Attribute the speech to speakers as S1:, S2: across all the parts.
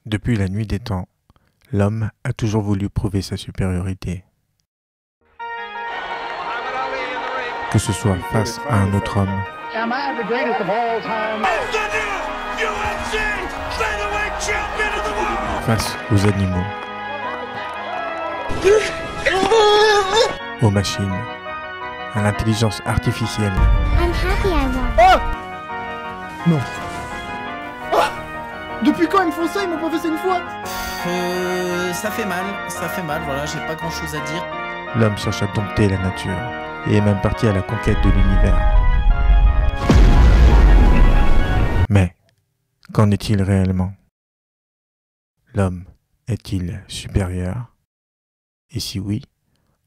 S1: Depuis la nuit des temps, l'homme a toujours voulu prouver sa supériorité. Que ce soit face à un autre homme, face aux animaux, aux machines, à l'intelligence artificielle.
S2: I'm happy I won.
S3: Oh non. Oh, depuis quand ils me font ça? Ils m'ont pas fait ça une fois?
S4: Ça fait mal, voilà, j'ai pas grand chose à dire.
S1: L'homme cherche à dompter la nature et est même parti à la conquête de l'univers. Mais, qu'en est-il réellement? L'homme est-il supérieur? Et si oui,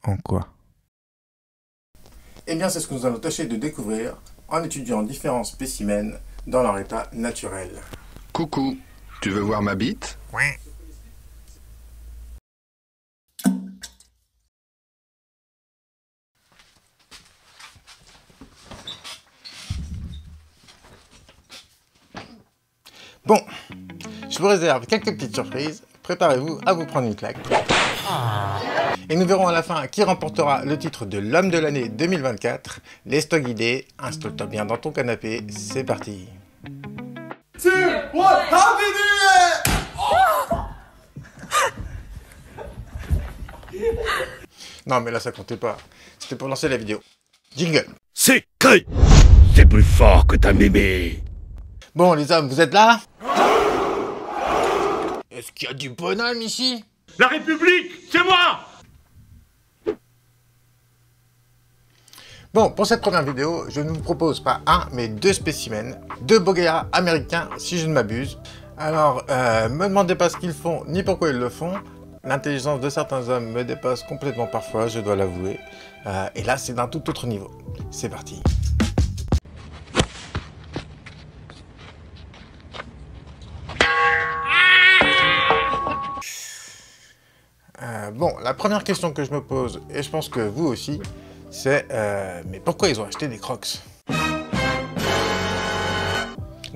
S1: en quoi?
S5: Eh bien, c'est ce que nous allons tâcher de découvrir en étudiant différents spécimens dans leur état naturel.
S6: Coucou, tu veux voir ma bite?
S1: Ouais.
S5: Bon, je vous réserve quelques petites surprises. Préparez-vous à vous prendre une claque. Et nous verrons à la fin qui remportera le titre de l'homme de l'année 2024. Laisse-toi guider, installe-toi bien dans ton canapé, c'est parti. Non mais là ça comptait pas, c'était pour lancer la vidéo. Jingle.
S7: C'est Kai. C'est plus fort que ta mémé.
S5: Bon les hommes, vous êtes là? Est-ce qu'il y a du bonhomme ici?
S7: La République, c'est moi.
S5: Bon, pour cette première vidéo, je ne vous propose pas un, mais deux spécimens, deux bogueras américains, si je ne m'abuse. Alors, me demandez pas ce qu'ils font, ni pourquoi ils le font. L'intelligence de certains hommes me dépasse complètement parfois, je dois l'avouer. Et là, c'est d'un tout autre niveau. C'est parti. Bon, la première question que je me pose, et je pense que vous aussi, c'est mais pourquoi ils ont acheté des Crocs?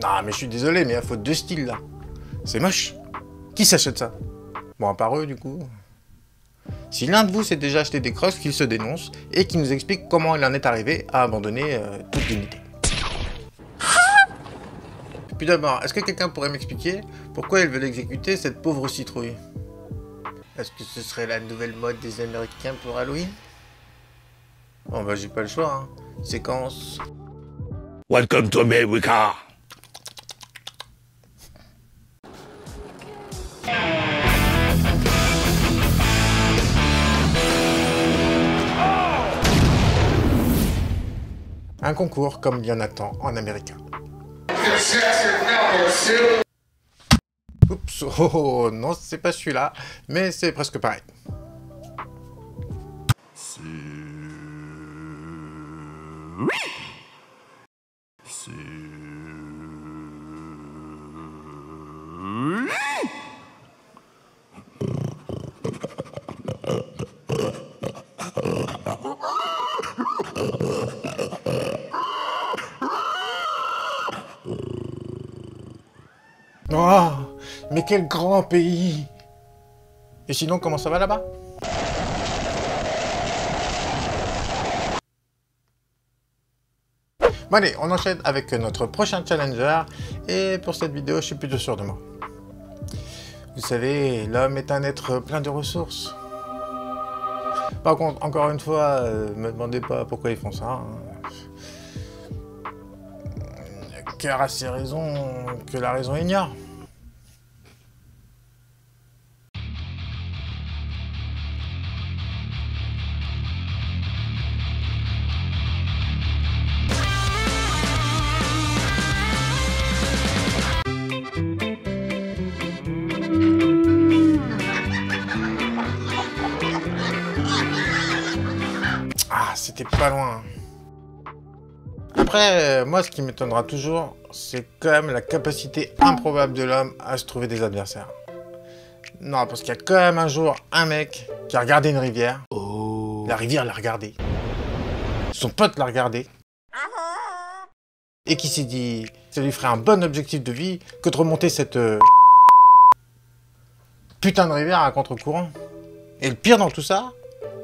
S5: Non, mais je suis désolé, mais il y a faute de style là. C'est moche. Qui s'achète ça? Bon, à part eux, du coup. Si l'un de vous s'est déjà acheté des Crocs, qu'il se dénonce et qu'il nous explique comment il en est arrivé à abandonner toute dignité. Puis d'abord, est-ce que quelqu'un pourrait m'expliquer pourquoi ils veulent exécuter cette pauvre citrouille? Est-ce que ce serait la nouvelle mode des Américains pour Halloween? Bon bah j'ai pas le choix, hein. Séquence.
S7: Welcome to America.
S5: Un concours comme il y en a tant en américain. Oups, oh non, c'est pas celui-là, mais c'est presque pareil. Oh, mais quel grand pays! Et sinon, comment ça va là-bas? Bon allez, on enchaîne avec notre prochain challenger. Et pour cette vidéo, je suis plutôt sûr de moi. Vous savez, l'homme est un être plein de ressources. Par contre, encore une fois, me demandez pas pourquoi ils font ça. Hein. Le cœur a ses raisons que la raison ignore. Ah, c'était pas loin. Après, moi, ce qui m'étonnera toujours, c'est quand même la capacité improbable de l'homme à se trouver des adversaires. Non, parce qu'il y a quand même un jour un mec qui a regardé une rivière. Oh. La rivière l'a regardé. Son pote l'a regardé. Et qui s'est dit, ça lui ferait un bon objectif de vie que de remonter cette... putain de rivière à contre-courant. Et le pire dans tout ça,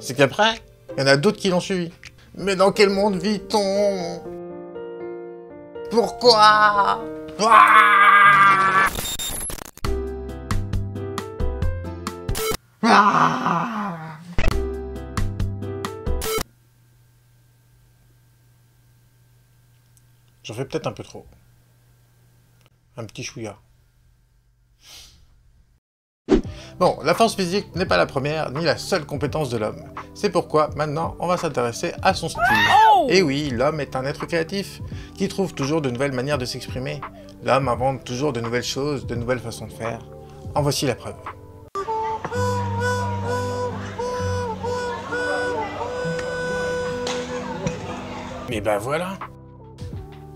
S5: c'est qu'après, il y en a d'autres qui l'ont suivi. Mais dans quel monde vit-on? Pourquoi? J'en fais peut-être un peu trop. Un petit chouïa. Bon, la force physique n'est pas la première ni la seule compétence de l'homme. C'est pourquoi, maintenant, on va s'intéresser à son style. Et oui, l'homme est un être créatif, qui trouve toujours de nouvelles manières de s'exprimer. L'homme invente toujours de nouvelles choses, de nouvelles façons de faire. En voici la preuve. Mais ben voilà!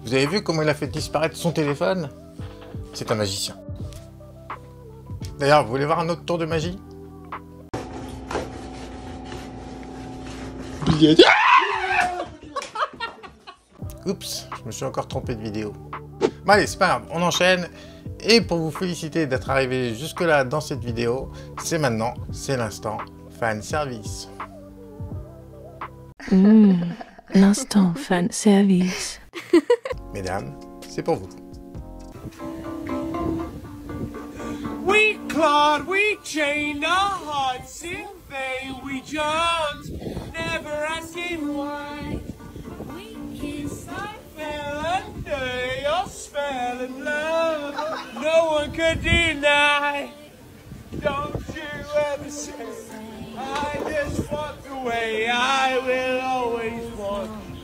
S5: Vous avez vu comment il a fait disparaître son téléphone? C'est un magicien. D'ailleurs, vous voulez voir un autre tour de magie? Oups, je me suis encore trompé de vidéo. Bon allez, c'est pas grave, on enchaîne. Et pour vous féliciter d'être arrivé jusque-là dans cette vidéo, c'est maintenant, c'est l'instant fan service.
S2: L'instant fan service.
S5: Mesdames, c'est pour vous.
S8: We clawed, we chained our hearts in vain. We jumped, never asking why. We kissed, I fell under your spell of love. No one could deny. Don't you ever say I just walked away. I will always want you.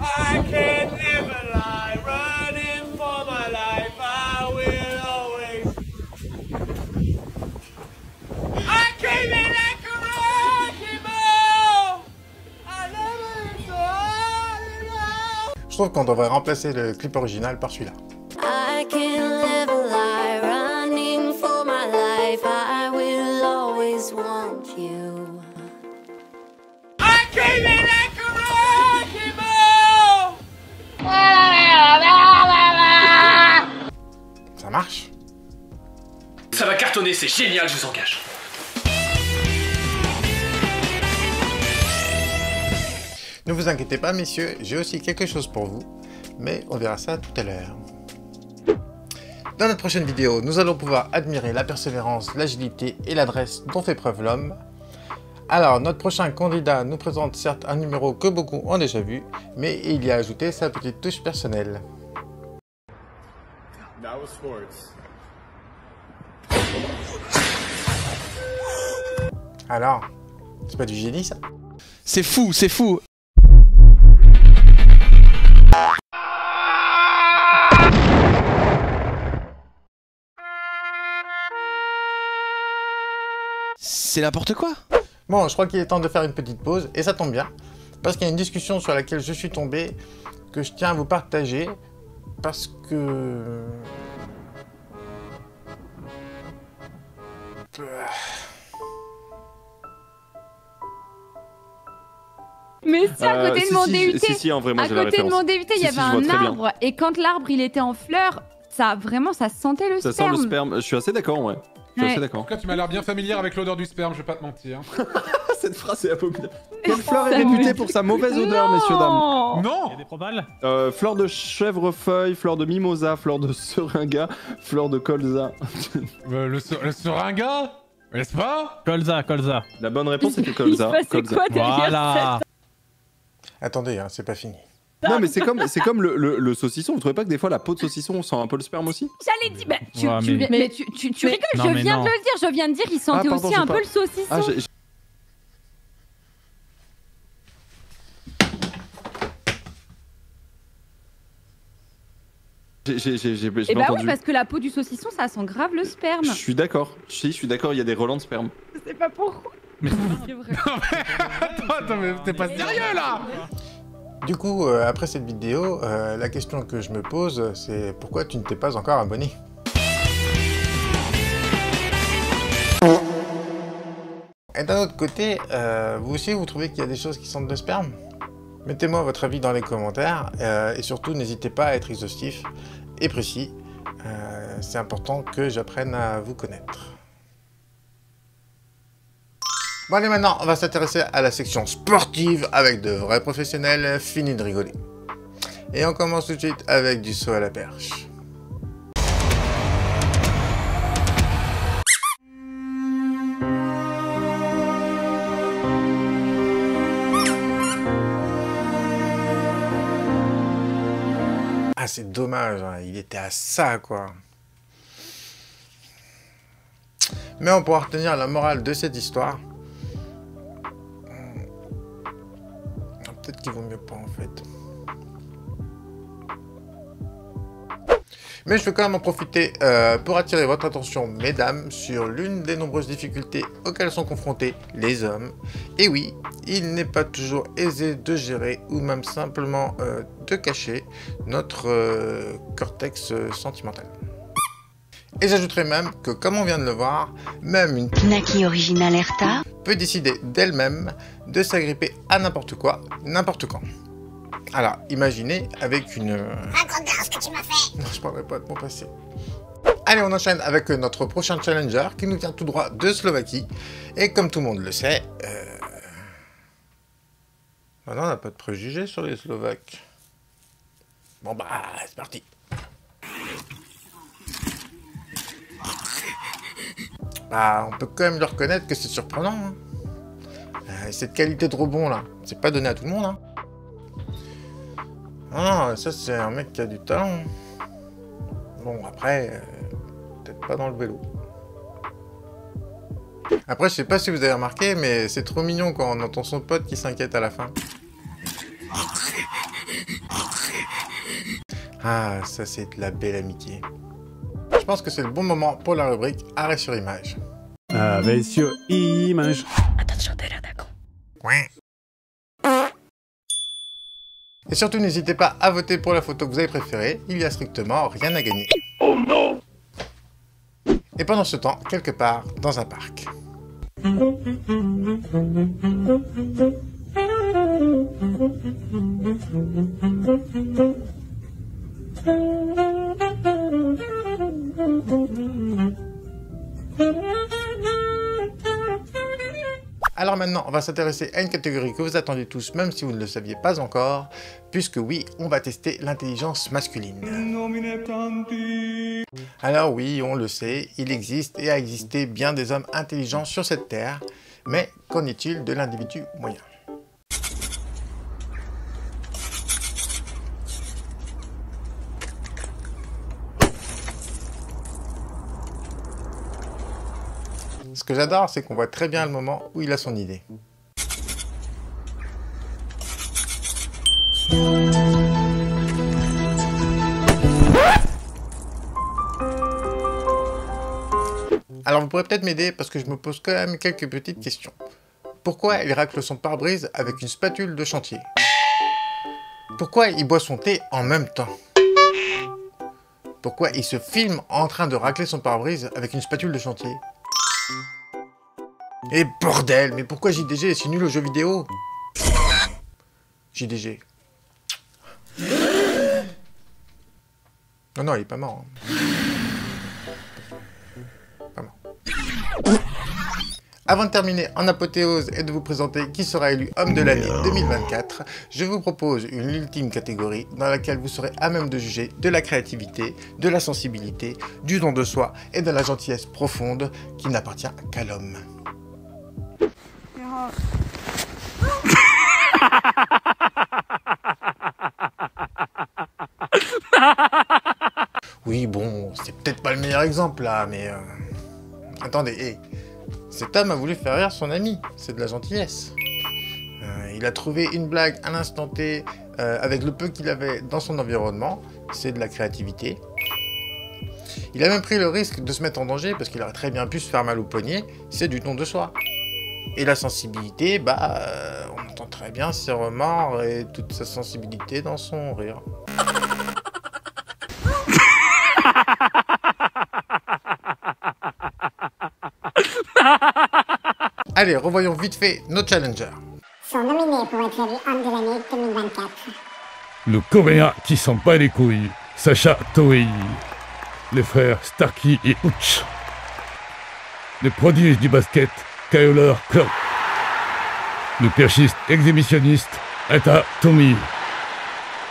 S8: I can't never lie, running for my life. I will always. I came in like a wrecking ball. I never thought.
S5: Je trouve qu'on devrait remplacer le clip original par celui-là.
S2: I can't live a lie, running for my life. I will always want you.
S8: I came in like a wrecking ball.
S5: Ça marche?
S9: Ça va cartonner, c'est génial, je vous engage.
S5: Ne vous inquiétez pas, messieurs, j'ai aussi quelque chose pour vous, mais on verra ça tout à l'heure. Dans notre prochaine vidéo, nous allons pouvoir admirer la persévérance, l'agilité et l'adresse dont fait preuve l'homme. Alors, notre prochain candidat nous présente certes un numéro que beaucoup ont déjà vu, mais il y a ajouté sa petite touche personnelle. Alors, c'est pas du génie ça?
S4: C'est fou, c'est fou. C'est n'importe quoi.
S5: Bon, je crois qu'il est temps de faire une petite pause, et ça tombe bien, parce qu'il y a une discussion sur laquelle je suis tombé, que je tiens à vous partager, parce que...
S10: Mais si, à côté de mon DUT,
S11: si, en vrai, moi,
S10: à côté de mon DUT, il y avait un arbre, et quand l'arbre il était en fleurs, ça vraiment ça sentait le sperme.
S11: Ça sent le sperme, je suis assez d'accord, ouais. Je suis assez d'accord.
S12: En tout cas, tu m'as l'air bien familière avec l'odeur du sperme, je vais pas te mentir.
S11: Cette phrase est abominable. Quelle fleur est réputée pour sa mauvaise odeur, messieurs, dames?
S12: Non.
S13: Il y a des propales.
S11: Fleur de chèvrefeuille, fleur de mimosa, fleur de seringa, fleur de colza.
S12: Le seringa? N'est-ce pas?
S13: Colza.
S11: La bonne réponse était colza.
S10: Il se passait quoi derrière
S13: Voilà.
S5: Attendez, hein, c'est pas fini.
S11: Non, mais c'est comme le saucisson. Vous trouvez pas que des fois la peau de saucisson on sent un peu le sperme aussi?
S10: J'allais dire, bah, tu rigoles,
S13: Non,
S10: je
S13: mais
S10: viens
S13: non.
S10: de le dire, je viens de dire, il sentait
S11: pardon,
S10: aussi
S11: j'ai
S10: un
S11: pas-
S10: peu le saucisson.
S11: Ah, j'ai
S10: Et
S11: pas
S10: bah oui,
S11: entendu.
S10: parce que la peau du saucisson, ça sent grave le sperme.
S11: Je suis d'accord. Si, je suis d'accord, il y a des relents de sperme.
S10: Je sais pas pourquoi.
S12: Mais...
S10: C'est vrai.
S12: Attends, mais t'es pas sérieux là?
S5: Du coup, après cette vidéo, la question que je me pose, c'est pourquoi tu ne t'es pas encore abonné? Et d'un autre côté, vous aussi, vous trouvez qu'il y a des choses qui sentent le sperme? Mettez-moi votre avis dans les commentaires, et surtout, n'hésitez pas à être exhaustif et précis. c'est important que j'apprenne à vous connaître. Bon allez, maintenant on va s'intéresser à la section sportive avec de vrais professionnels, fini de rigoler. Et on commence tout de suite avec du saut à la perche. Ah, c'est dommage, hein. Il était à ça, quoi. Mais on pourra retenir la morale de cette histoire. Peut-être qu'il vaut mieux pas, en fait. Mais je veux quand même en profiter pour attirer votre attention, mesdames, sur l'une des nombreuses difficultés auxquelles sont confrontés les hommes. Et oui, il n'est pas toujours aisé de gérer ou même simplement de cacher notre cortex sentimental. Et j'ajouterai même que, comme on vient de le voir, même une
S13: Pinaki Original Erta
S5: peut décider d'elle-même de s'agripper à n'importe quoi, n'importe quand. Alors, imaginez avec une...
S14: Raconte-moi ce que tu m'as fait.
S5: Non, je parlerai pas de mon passé. Allez, on enchaîne avec notre prochain challenger qui nous vient tout droit de Slovaquie. Et comme tout le monde le sait... Maintenant, on n'a pas de préjugés sur les Slovaques. Bon bah, c'est parti. Bah, on peut quand même le reconnaître que c'est surprenant. Hein. Cette qualité de rebond là, c'est pas donné à tout le monde. Hein. Ah, ça c'est un mec qui a du talent. Bon, après, peut-être pas dans le vélo. Après, je sais pas si vous avez remarqué, mais c'est trop mignon quand on entend son pote qui s'inquiète à la fin. Ah, ça c'est de la belle amitié. Je pense que c'est le bon moment pour la rubrique Arrêt sur image.
S11: Arrêt sur image.
S13: Attention, t'as l'air d'accord.
S5: Ouais. Et surtout, n'hésitez pas à voter pour la photo que vous avez préférée, il y a strictement rien à gagner.
S7: Oh non!
S5: Et pendant ce temps, quelque part dans un parc. Alors maintenant, on va s'intéresser à une catégorie que vous attendiez tous, même si vous ne le saviez pas encore, puisque oui, on va tester l'intelligence masculine. Alors oui, on le sait, il existe et a existé bien des hommes intelligents sur cette terre, mais qu'en est-il de l'individu moyen ? Ce que j'adore, c'est qu'on voit très bien le moment où il a son idée. Alors vous pourrez peut-être m'aider parce que je me pose quand même quelques petites questions. Pourquoi il racle son pare-brise avec une spatule de chantier? Pourquoi il boit son thé en même temps? Pourquoi il se filme en train de racler son pare-brise avec une spatule de chantier? Et bordel, mais pourquoi JDG est si nul aux jeux vidéo? JDG. Non, non, il est pas mort. Hein. Pas mort. Avant de terminer en apothéose et de vous présenter qui sera élu homme de l'année 2024, je vous propose une ultime catégorie dans laquelle vous serez à même de juger de la créativité, de la sensibilité, du don de soi et de la gentillesse profonde qui n'appartient qu'à l'homme. Oui, bon, c'est peut-être pas le meilleur exemple là, mais... Attendez, hey. Cet homme a voulu faire rire son ami, c'est de la gentillesse. Il a trouvé une blague à l'instant T avec le peu qu'il avait dans son environnement, c'est de la créativité. Il a même pris le risque de se mettre en danger parce qu'il aurait très bien pu se faire mal au poignet, c'est du don de soi. Et la sensibilité, bah, on entend très bien ses remords et toute sa sensibilité dans son rire. Allez, revoyons vite fait nos challengers.
S14: Sont nominés pour être élus homme de l'année 2024.
S7: Le Coréen qui s'en bat les couilles, Sacha Toei. les frères Starkey et Hooch. Le prodige du basket, Kyler Clark. Le perchiste exhibitionniste, Etta Tommy.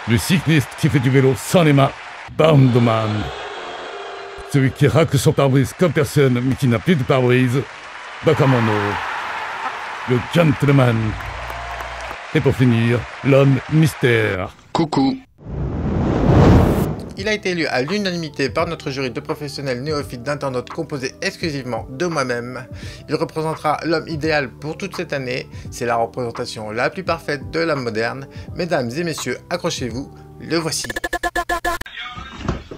S7: Le cycliste qui fait du vélo sans les mains, Boundman. Celui qui racle son pare-brise comme personne mais qui n'a plus de pare-brise, Bakamono. Le gentleman. Et pour finir, l'homme mystère.
S6: Coucou.
S5: Il a été élu à l'unanimité par notre jury de professionnels néophytes d'internautes composé exclusivement de moi-même. Il représentera l'homme idéal pour toute cette année. C'est la représentation la plus parfaite de l'homme moderne. Mesdames et messieurs, accrochez-vous, le voici.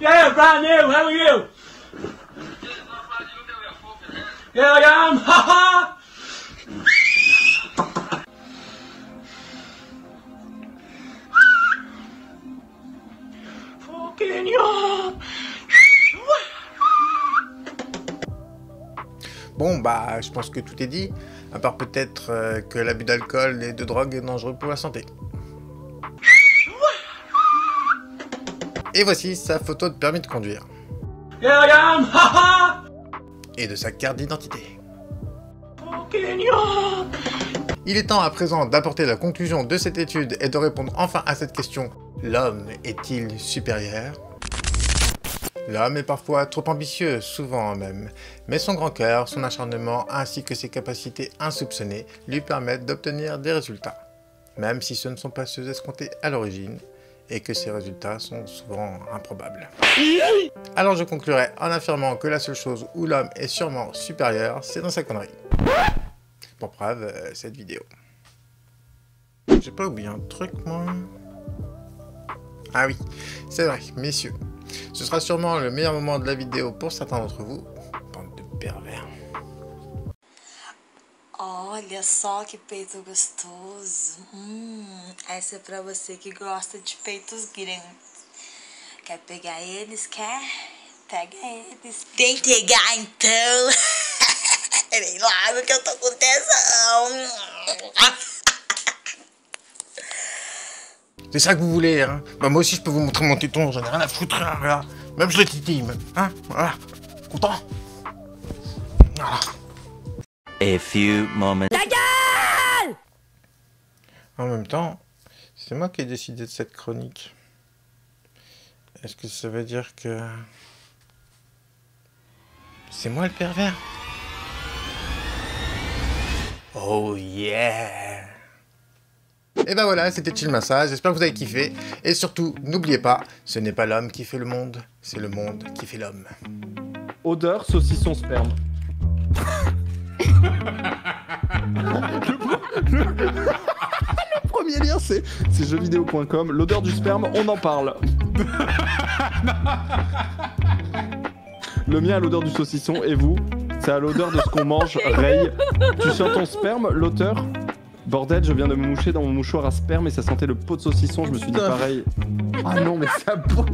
S8: Yeah, brand new, how are you? Yeah, I am, haha! Fucking you!
S5: Bon bah, je pense que tout est dit, à part peut-être que l'abus d'alcool et de drogue est dangereux pour la santé. Et voici sa photo de permis de conduire.
S8: Yeah, I am, haha!
S5: Et de sa carte d'identité.
S8: Fucking you!
S5: Il est temps à présent d'apporter la conclusion de cette étude et de répondre enfin à cette question. L'homme est-il supérieur? L'homme est parfois trop ambitieux, souvent même, mais son grand cœur, son acharnement ainsi que ses capacités insoupçonnées lui permettent d'obtenir des résultats, même si ce ne sont pas ceux escomptés à l'origine, et que ces résultats sont souvent improbables. Alors je conclurai en affirmant que la seule chose où l'homme est sûrement supérieur, c'est dans sa connerie. Pour preuve, cette vidéo. J'ai pas oublié un truc, moi. Ah oui, c'est vrai, messieurs. Ce sera sûrement le meilleur moment de la vidéo pour certains d'entre vous. Bande de pervers.
S15: Olha só que peito gostoso. Essa é pra você que gosta de peitos grandes. Quer pegar eles? Quer? Pega eles. Vem pegar então. Vem logo que eu tô com tesão.
S5: C'est ça que vous voulez, hein? Bah moi aussi je peux vous montrer mon téton, j'en ai rien à foutre, hein, là. Même je le titille, même, hein? Voilà. Content? Voilà.
S16: A few moments.
S2: Ta gueule!
S5: En même temps, c'est moi qui ai décidé de cette chronique. Est-ce que ça veut dire que... c'est moi le pervers? Oh yeah! Et ben voilà, c'était Chill Massage, j'espère que vous avez kiffé. Et surtout, n'oubliez pas, ce n'est pas l'homme qui fait le monde, c'est le monde qui fait l'homme.
S11: Odeur, saucisson, sperme. Le premier lien, c'est jeuxvideo.com. L'odeur du sperme, on en parle. Le mien a l'odeur du saucisson, et vous? C'est à l'odeur de ce qu'on mange, Ray. Tu sens ton sperme, l'auteur? Bordel, je viens de me moucher dans mon mouchoir à sperme et ça sentait le pot de saucisson, je me suis dit pareil. Ah non, mais ça bourre.